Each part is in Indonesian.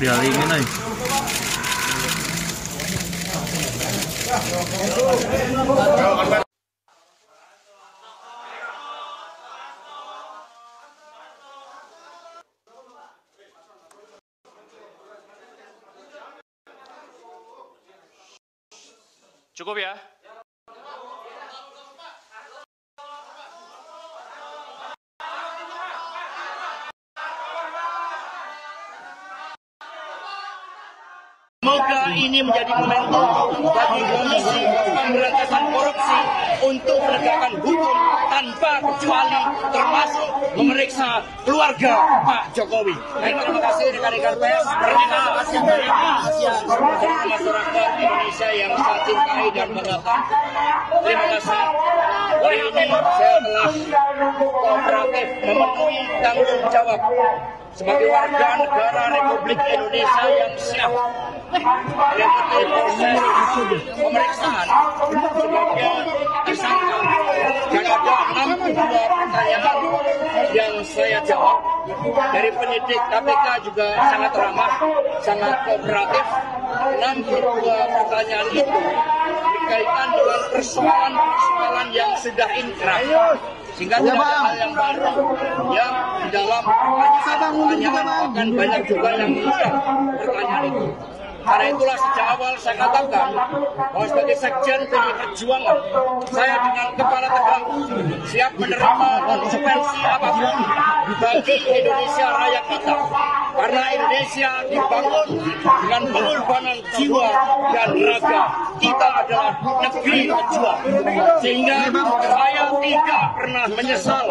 Dialingin ay. Cukup ya? Semoga ini menjadi momentum bagi Komisi Pemberantasan Korupsi untuk menegakkan hukum tanpa kecuali, termasuk memeriksa keluarga Pak Jokowi. Baik, terima kasih rekan-rekan pers. Terima kasih dari masyarakat Indonesia yang saya cintai dan banggakan. Terima kasih. Hari ini saya telah kooperatif memenuhi tanggung jawab sebagai warga negara Republik Indonesia yang siap mengikuti proses pemeriksaan sebagai tersangka. Dan ada 62 pertanyaan yang saya jawab. Dari penyidik KPK juga sangat ramah, sangat kooperatif. 62 pertanyaan itu berkaitan dengan persoalan-persoalan yang sudah inkrah, sehingga tidak ada hal yang baru yang di dalam pertanyaan akan banyak juga yang mengundang pertanyaan itu. Karena itulah sejak awal saya katakan bahwa sebagai Sekjen PDI Perjuangan, saya dengan kepala tegak siap menerima konsekuensi apapun bagi Indonesia Raya kita. Karena Indonesia dibangun dengan pengorbanan jiwa dan raga. Kita adalah negeri pejuang. Sehingga saya tidak pernah menyesal.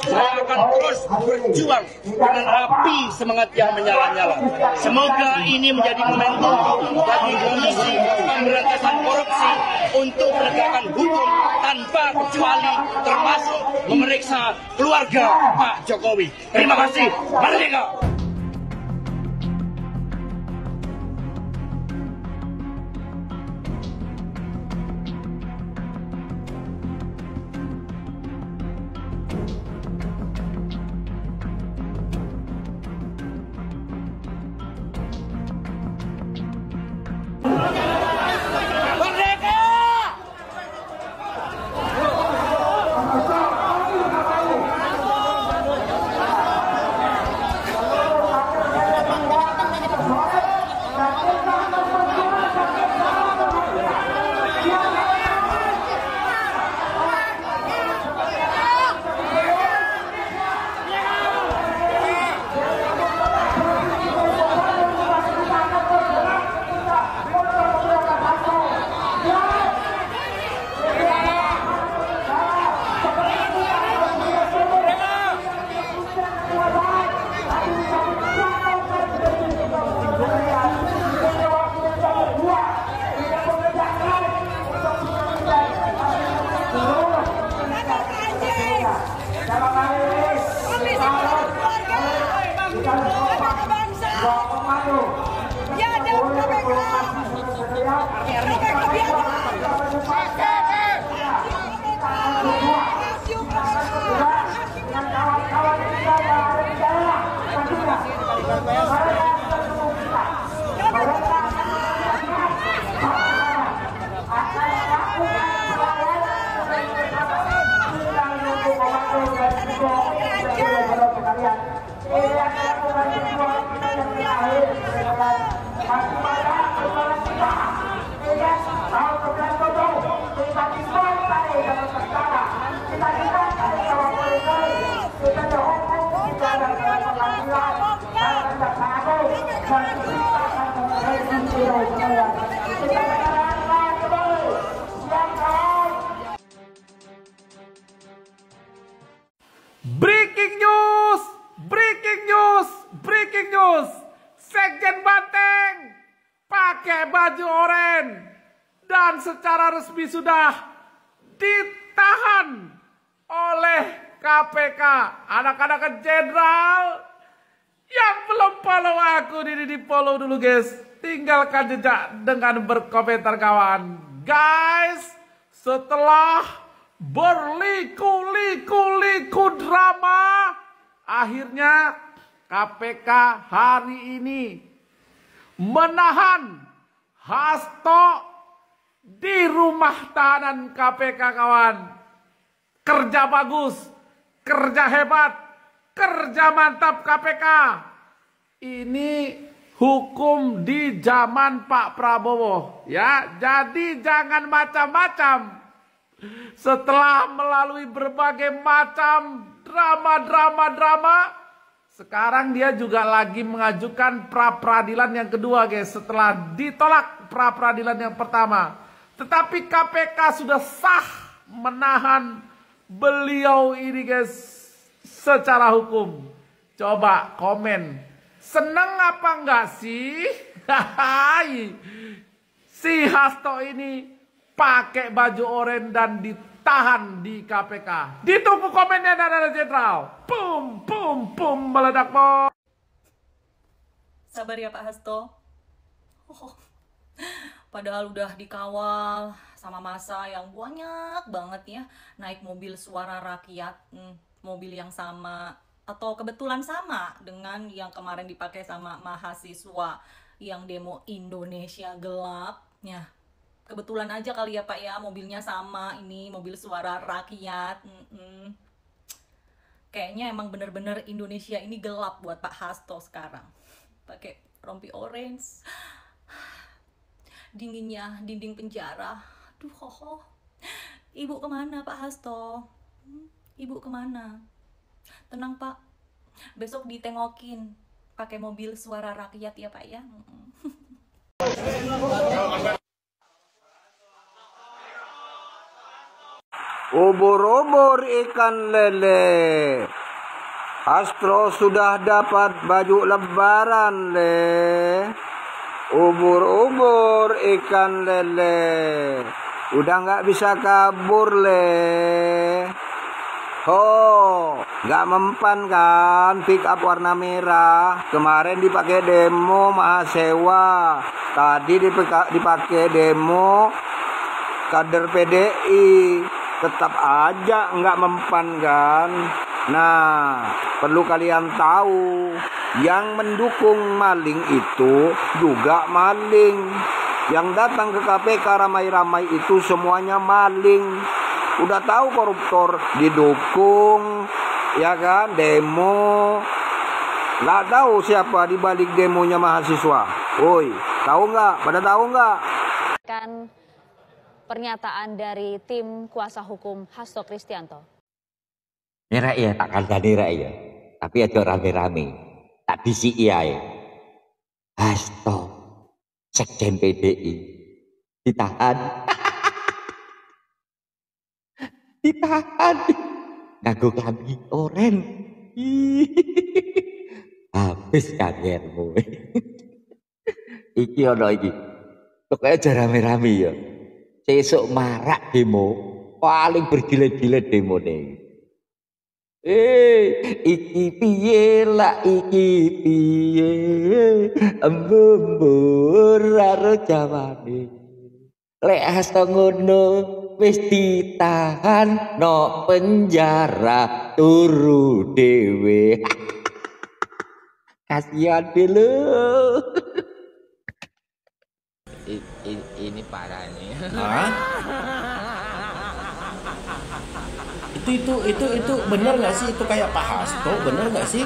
Saya akan terus berjuang dengan api semangat yang menyala-nyala. Semoga ini menjadi momentum bagi Komisi Pemberantasan Korupsi untuk menegakkan hukum tanpa kecuali, termasuk memeriksa keluarga Pak Jokowi. Terima kasih. Merdeka! Breaking news, breaking news, breaking news. Sekjen Banteng pakai baju oranye dan secara resmi sudah ditahan oleh KPK. Anak-anak jenderal yang belum follow aku, ini di follow dulu guys. Tinggalkan jejak dengan berkomentar kawan. Guys, setelah berliku-liku drama, akhirnya KPK hari ini menahan Hasto di rumah tahanan KPK kawan. Kerja bagus, kerja hebat, kerja mantap KPK. Ini hukum di zaman Pak Prabowo ya. Jadi jangan macam-macam. Setelah melalui berbagai macam drama, sekarang dia juga lagi mengajukan pra peradilan yang kedua guys. Setelah ditolak pra peradilan yang pertama. Tetapi KPK sudah sah menahan beliau ini guys secara hukum. Coba komen. Seneng apa enggak sih? Si Hasto ini pakai baju oranye dan ditahan di KPK. Ditunggu komennya Nana Jenderal. Pum, meledak bom. Sabar ya Pak Hasto. Padahal udah dikawal sama masa yang banyak banget ya. Naik mobil suara rakyat, mobil yang sama atau kebetulan sama dengan yang kemarin dipakai sama mahasiswa yang demo Indonesia gelap. Ya, kebetulan aja kali ya Pak ya, mobilnya sama, ini mobil suara rakyat. Kayaknya emang bener-bener Indonesia ini gelap buat Pak Hasto sekarang. Pakai rompi orange. Dinginnya dinding penjara. Aduh, Ibu kemana Pak Hasto? Ibu kemana? Tenang Pak, besok ditengokin pakai mobil suara rakyat ya Pak ya. Ubur-ubur ikan lele. Hasto sudah dapat baju lebaran le. Ubur-ubur ikan lele. Udah nggak bisa kabur le. Oh, nggak mempan kan pick up warna merah. Kemarin dipakai demo mahasiswa. Tadi dipakai demo kader PDI. Tetap aja nggak mempan kan. Nah, perlu kalian tahu, yang mendukung maling itu juga maling. Yang datang ke KPK ramai-ramai itu semuanya maling. Udah tahu koruptor didukung, ya kan, demo. Nggak tahu siapa di balik demonya mahasiswa. Woi, tahu nggak? Pada tahu nggak? Kan pernyataan dari tim kuasa hukum Hasto Kristianto. Nyerak ya, tak kandani rak ya. Tapi aja rame-rame. Tak bisiki ae. Hasto, Sekjen PDI ditahan. Ditahan. Nganggo klambi oren. Habis kariermu. Iki ono iki. Kok aja rame-rame ya. Sesuk marak demo, paling bergila-gila demo nih. Iki piye lah, iki piye, embur karo jawane. Lek Hasto ngono wis ditahan no penjara turu dhewe. Kasihan dulu. Ini parah nih. Hah? Itu bener nggak sih? Itu kayak Pak Hasto, bener nggak sih?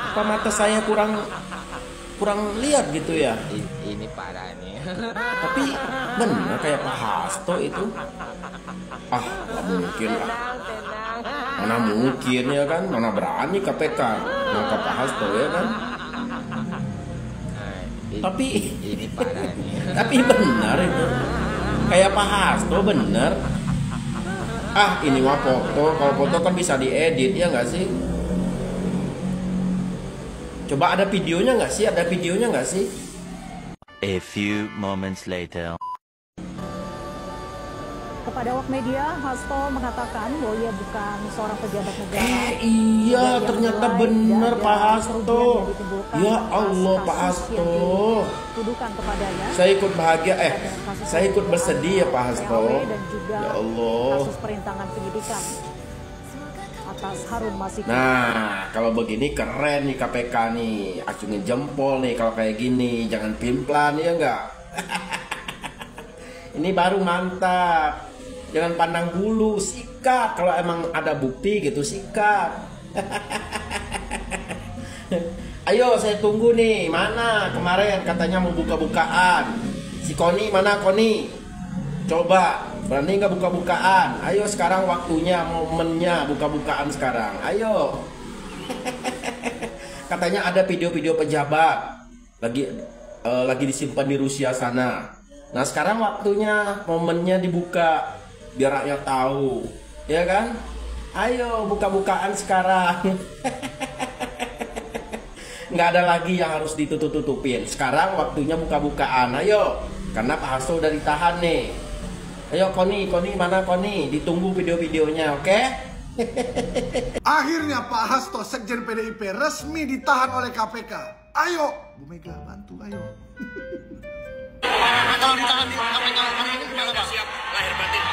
Apa mata saya kurang lihat gitu ya? Ini parah nih. Tapi bener kayak Pak Hasto itu. Ah, nggak mungkin lah. Mana mungkin ya kan? Mana berani KPK nangkap Pak Hasto ya kan? Tapi ini parah nih. Tapi benar itu. Kayak Pak Hasto bener. Ah, ini mah foto. Kalau foto kan bisa diedit ya nggak sih? Coba ada videonya nggak sih? Ada videonya nggak sih? A few moments later. Kepada awak media, Hasto mengatakan bahwa ia bukan seorang pejabat negara. Iya, ternyata benar Pak Hasto. Ya Allah Pak Hasto. Tuduhkan kepadanya. Saya ikut bahagia, saya ikut bersedih ya Pak Hasto. Dan juga ya Allah. kasus perintangan penyidikan. atas Harun Masiku. Nah, kalau begini keren nih KPK nih, acungin jempol nih kalau kayak gini, jangan pimplan ya enggak? Ini baru mantap, jangan pandang bulu, sikat kalau emang ada bukti gitu, sikat. Ayo saya tunggu nih, mana kemarin katanya mau buka-bukaan, si Koni mana Koni? Coba, berani nggak buka-bukaan? Ayo sekarang waktunya, momennya buka-bukaan sekarang. Ayo. Katanya ada video-video pejabat lagi disimpan di Rusia sana. Nah sekarang waktunya, momennya dibuka biar rakyat tahu, ya kan? Ayo buka-bukaan sekarang. Nggak ada lagi yang harus ditutup-tutupin. Sekarang waktunya buka-bukaan. Ayo, karena Pak Hasto udah ditahan nih. Ayo Koni mana Koni? Ditunggu video-videonya, oke? Akhirnya Pak Hasto, Sekjen PDIP, resmi ditahan oleh KPK. Ayo, Bu Mega bantu, ayo. Kalau ditahan di KPK hari ini gimana Pak? Siap, lahir batin.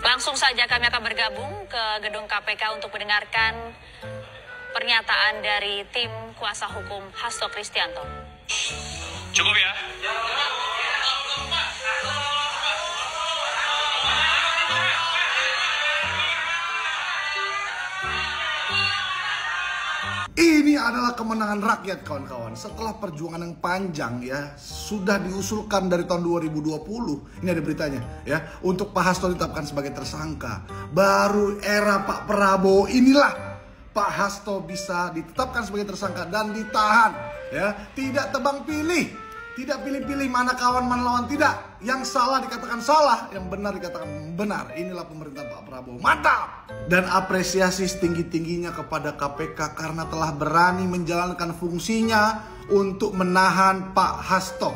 Langsung saja kami akan bergabung ke gedung KPK untuk mendengarkan pernyataan dari tim kuasa hukum Hasto Kristianto. Cukup ya? Ini adalah kemenangan rakyat kawan-kawan. Setelah perjuangan yang panjang ya, sudah diusulkan dari tahun 2020. Ini ada beritanya ya, untuk Pak Hasto ditetapkan sebagai tersangka. Baru era Pak Prabowo inilah Pak Hasto bisa ditetapkan sebagai tersangka dan ditahan ya. Tidak tebang pilih, tidak pilih-pilih mana kawan mana lawan, tidak. Yang salah dikatakan salah, yang benar dikatakan benar. Inilah pemerintah Pak Prabowo. Mantap! Dan apresiasi setinggi-tingginya kepada KPK karena telah berani menjalankan fungsinya untuk menahan Pak Hasto.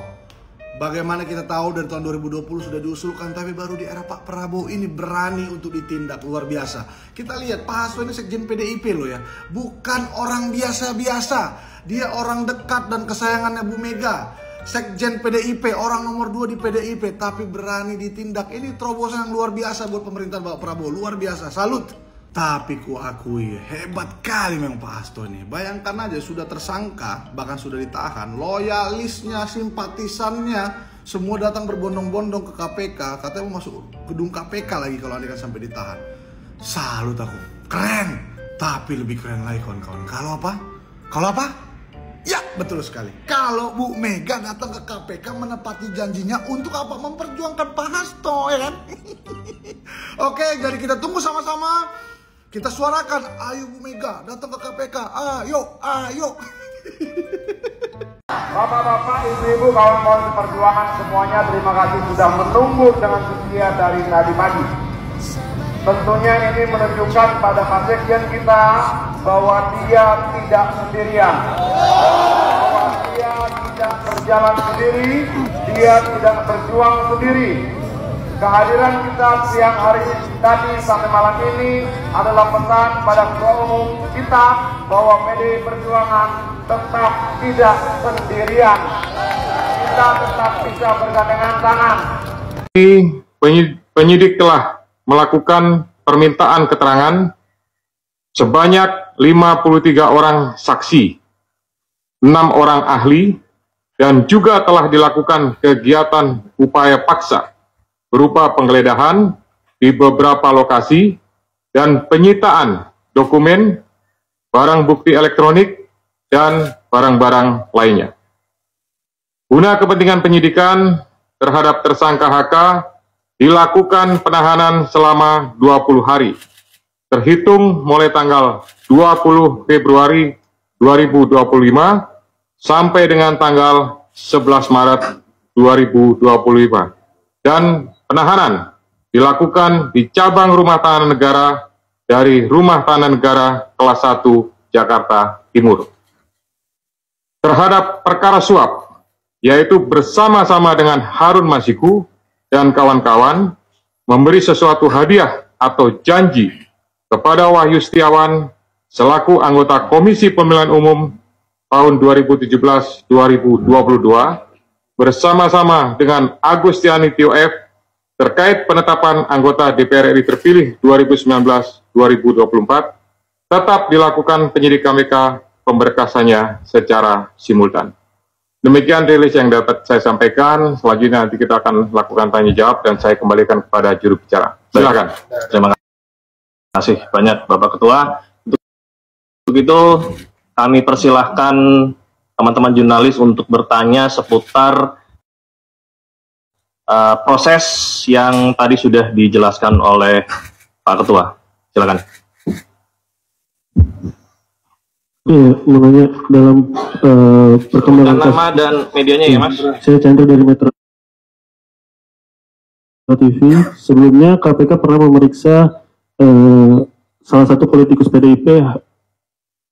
Bagaimana kita tahu dari tahun 2020 sudah diusulkan, tapi baru di era Pak Prabowo ini berani untuk ditindak, luar biasa. Kita lihat Pak Hasto ini Sekjen PDIP loh ya, bukan orang biasa-biasa. Dia orang dekat dan kesayangannya Bu Mega. Sekjen PDIP, orang nomor 2 di PDIP, tapi berani ditindak. Ini terobosan yang luar biasa buat pemerintahan Pak Prabowo, luar biasa, salut. Tapi ku akui, hebat kali memang Pak Hasto ini. Bayangkan aja sudah tersangka, bahkan sudah ditahan, loyalisnya, simpatisannya, semua datang berbondong-bondong ke KPK. Katanya mau masuk gedung KPK lagi kalau anda kan sampai ditahan. Salut aku, keren. Tapi lebih keren lagi kawan-kawan. Kalau apa? Kalau apa? Ya, betul sekali. Kalau Bu Mega datang ke KPK menepati janjinya untuk apa? Memperjuangkan Pak Hasto, ya kan? Oke, jadi kita tunggu sama-sama. Kita suarakan, ayo Bu Mega datang ke KPK. Ayo, ayo. Bapak-bapak, ibu-ibu, kawan-kawan perjuangan semuanya, terima kasih sudah menunggu dengan setia dari tadi pagi. Tentunya ini menunjukkan pada Pak Sekjen kita bahwa dia tidak sendirian, bahwa dia tidak berjalan sendiri, dia tidak berjuang sendiri. Kehadiran kita siang hari tadi sampai malam ini adalah pesan pada Ketua Umum kita bahwa PDI Perjuangan tetap tidak sendirian. Kita tetap bisa bergandengan tangan. Penyidik telah melakukan permintaan keterangan sebanyak 53 orang saksi, 6 orang ahli, dan juga telah dilakukan kegiatan upaya paksa berupa penggeledahan di beberapa lokasi dan penyitaan dokumen, barang bukti elektronik, dan barang-barang lainnya. Guna kepentingan penyidikan terhadap tersangka HK, dilakukan penahanan selama 20 hari, terhitung mulai tanggal 20 Februari 2025 sampai dengan tanggal 11 Maret 2025. Dan penahanan dilakukan di cabang rumah tahanan negara dari Rumah Tahanan Negara kelas 1 Jakarta Timur. Terhadap perkara suap, yaitu bersama-sama dengan Harun Masiku dan kawan-kawan memberi sesuatu hadiah atau janji kepada Wahyu Setiawan selaku anggota Komisi Pemilihan Umum tahun 2017-2022 bersama-sama dengan Agustiani Tio F terkait penetapan anggota DPR RI terpilih 2019-2024 tetap dilakukan penyidik KPK pemberkasannya secara simultan. Demikian rilis yang dapat saya sampaikan. Selanjutnya nanti kita akan lakukan tanya jawab dan saya kembalikan kepada juru bicara. Silakan. Terima kasih banyak Bapak Ketua. Untuk itu kami persilahkan teman-teman jurnalis untuk bertanya seputar proses yang tadi sudah dijelaskan oleh Pak Ketua. Silakan. Iya, namanya dalam perkembangan nama dan medianya ya Mas. Saya Chandra dari Metro TV. Sebelumnya KPK pernah memeriksa salah satu politikus PDIP,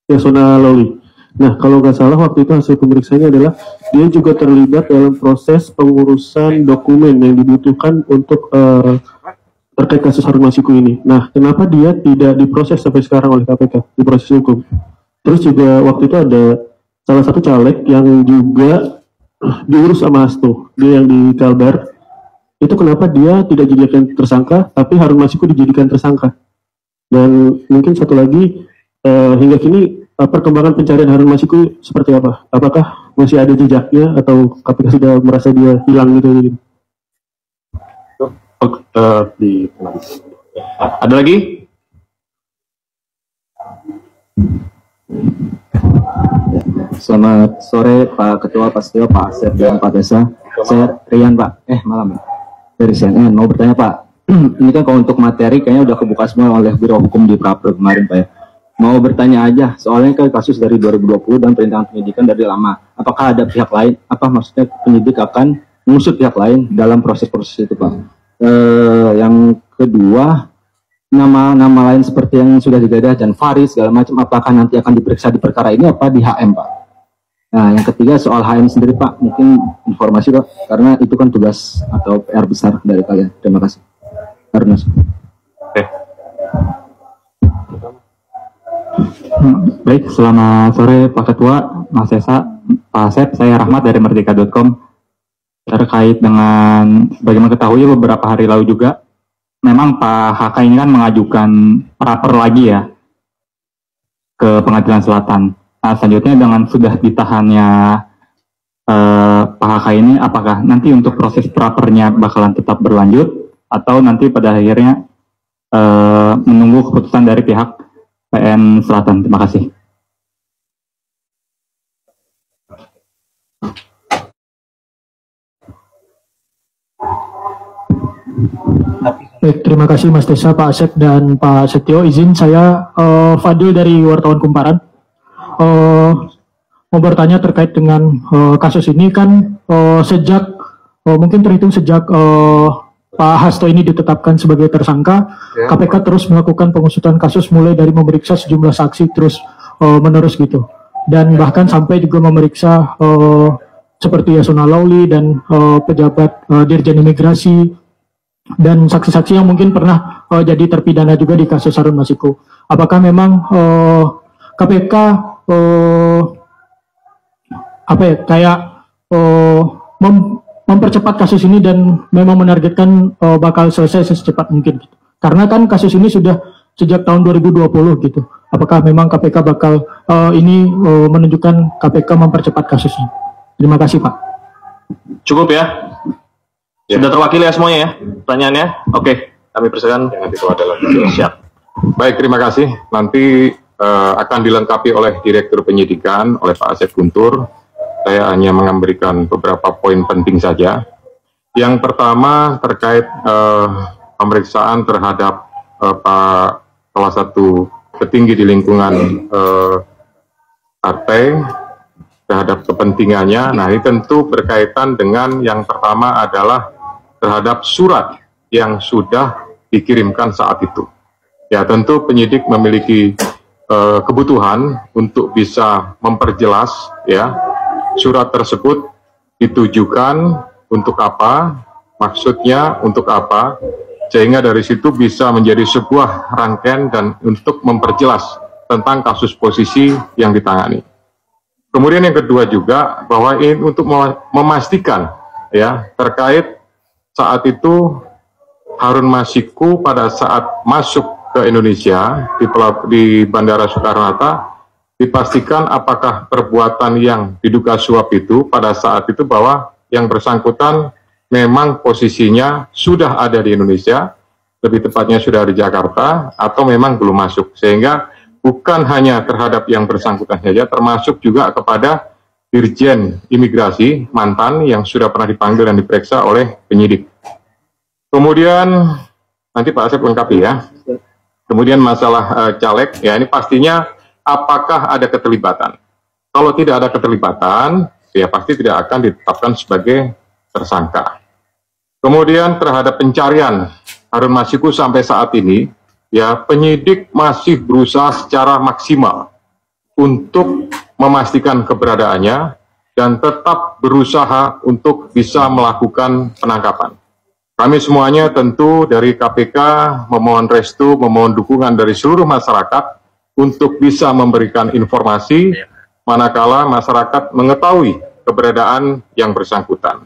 Yasona Lawli. Nah, kalau nggak salah waktu itu hasil pemeriksaannya adalah dia juga terlibat dalam proses pengurusan dokumen yang dibutuhkan untuk terkait kasus Harun Masiku ini. Nah, kenapa dia tidak diproses sampai sekarang oleh KPK di proses hukum? Terus juga waktu itu ada salah satu caleg yang juga diurus sama Hasto, dia yang di Kalbar. Itu kenapa dia tidak dijadikan tersangka, tapi Harun Masiku dijadikan tersangka. Dan mungkin satu lagi, hingga kini perkembangan pencarian Harun Masiku seperti apa? Apakah masih ada jejaknya atau KPK sudah merasa dia hilang gitu? Ada lagi? Selamat sore Pak Ketua, Pak Setio, Pak Asep, dan Pak Desa. Saya Rian Pak, malam dari CNN. Mau bertanya Pak, ini kan kalau untuk materi kayaknya udah kebuka semua oleh Biro Hukum di Prapor kemarin Pak ya. Mau bertanya aja, soalnya kan kasus dari 2020 dan perintangan penyidikan dari lama. Apakah ada pihak lain? Apa maksudnya penyidik akan mengusut pihak lain dalam proses-proses itu Pak? Yang kedua, nama-nama lain seperti yang sudah digadah dan Faris segala macam, apakah nanti akan diperiksa di perkara ini apa di HM Pak? Nah, yang ketiga soal HM sendiri Pak, mungkin informasi Pak, karena itu kan tugas atau PR besar dari kalian. Terima kasih. Harus. Baik, selamat sore Pak Ketua, Mas Esa, Pak Asep, saya Rahmat dari Merdeka.com. Terkait dengan bagaimana ketahui beberapa hari lalu juga, memang Pak HK ini kan mengajukan praper lagi ya ke Pengadilan Selatan. Nah, selanjutnya dengan sudah ditahannya Pak HK ini, apakah nanti untuk proses prapernya bakalan tetap berlanjut atau nanti pada akhirnya menunggu keputusan dari pihak PN Selatan? Terima kasih. Baik, terima kasih Mas Desa, Pak Asep, dan Pak Setio. Izin saya Fadil dari Wartawan Kumparan. Mau bertanya terkait dengan kasus ini kan sejak mungkin terhitung sejak Pak Hasto ini ditetapkan sebagai tersangka, KPK terus melakukan pengusutan kasus mulai dari memeriksa sejumlah saksi terus menerus gitu, dan bahkan sampai juga memeriksa seperti Yasona Lawli dan pejabat Dirjen Imigrasi dan saksi-saksi yang mungkin pernah jadi terpidana juga di kasus Harun Masiku. Apakah memang KPK mempercepat kasus ini dan memang menargetkan bakal selesai secepat mungkin gitu? Karena kan kasus ini sudah sejak tahun 2020 gitu. Apakah memang KPK bakal ini menunjukkan KPK mempercepat kasusnya? Terima kasih Pak. Cukup ya? Sudah terwakili ya semuanya ya pertanyaannya? Oke, kami persilakan. Yang itu adalah siap. Baik, terima kasih. Nanti akan dilengkapi oleh Direktur Penyidikan, oleh Pak Asep Guntur. Saya hanya memberikan beberapa poin penting saja. Yang pertama terkait pemeriksaan terhadap salah satu petinggi di lingkungan partai terhadap kepentingannya. Nah, ini tentu berkaitan dengan yang pertama adalah terhadap surat yang sudah dikirimkan saat itu. Ya, tentu penyidik memiliki kebutuhan untuk bisa memperjelas ya surat tersebut ditujukan untuk apa, maksudnya untuk apa, sehingga dari situ bisa menjadi sebuah rangkaian dan untuk memperjelas tentang kasus posisi yang ditangani. Kemudian yang kedua juga bahwa ini untuk memastikan ya terkait saat itu Harun Masiku pada saat masuk ke Indonesia di Bandara Soekarno-Hatta dipastikan apakah perbuatan yang diduga suap itu pada saat itu bahwa yang bersangkutan memang posisinya sudah ada di Indonesia, lebih tepatnya sudah di Jakarta atau memang belum masuk, sehingga bukan hanya terhadap yang bersangkutan saja, termasuk juga kepada Dirjen Imigrasi mantan yang sudah pernah dipanggil dan diperiksa oleh penyidik. Kemudian nanti Pak Asep lengkapi ya. Kemudian masalah caleg, ya ini pastinya apakah ada keterlibatan. Kalau tidak ada keterlibatan, ya pasti tidak akan ditetapkan sebagai tersangka. Kemudian terhadap pencarian Harun Masiku sampai saat ini, ya penyidik masih berusaha secara maksimal untuk memastikan keberadaannya dan tetap berusaha untuk bisa melakukan penangkapan. Kami semuanya tentu dari KPK memohon restu, memohon dukungan dari seluruh masyarakat untuk bisa memberikan informasi manakala masyarakat mengetahui keberadaan yang bersangkutan.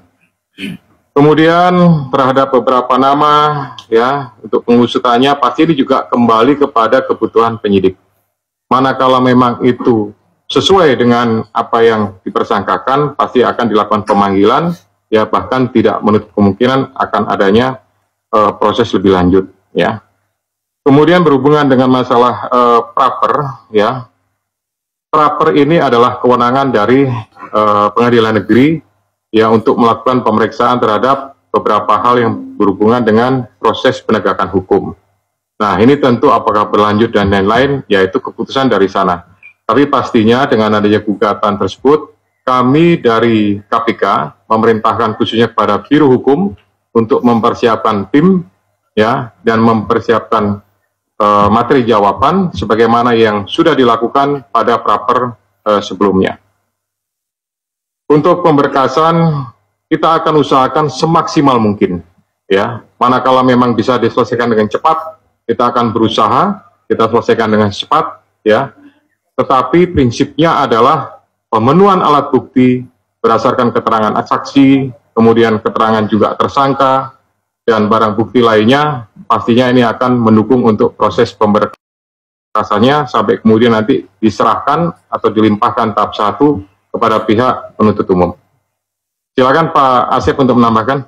Kemudian terhadap beberapa nama ya untuk pengusutannya pasti ini juga kembali kepada kebutuhan penyidik. Manakala memang itu sesuai dengan apa yang dipersangkakan pasti akan dilakukan pemanggilan ya bahkan tidak menutup kemungkinan akan adanya proses lebih lanjut ya. Kemudian berhubungan dengan masalah praper ya. Praper ini adalah kewenangan dari pengadilan negeri ya untuk melakukan pemeriksaan terhadap beberapa hal yang berhubungan dengan proses penegakan hukum. Nah ini tentu apakah berlanjut dan lain-lain yaitu keputusan dari sana. Tapi pastinya dengan adanya gugatan tersebut kami dari KPK memerintahkan khususnya kepada Biro Hukum untuk mempersiapkan tim ya dan mempersiapkan materi jawaban sebagaimana yang sudah dilakukan pada praper sebelumnya. Untuk pemberkasan kita akan usahakan semaksimal mungkin ya. Manakala memang bisa diselesaikan dengan cepat, kita akan berusaha kita selesaikan dengan cepat ya. Tetapi prinsipnya adalah pemenuhan alat bukti berdasarkan keterangan saksi, kemudian keterangan juga tersangka dan barang bukti lainnya pastinya ini akan mendukung untuk proses pemberkasannya sampai kemudian nanti diserahkan atau dilimpahkan tahap 1 kepada pihak penuntut umum. Silakan Pak Asep untuk menambahkan.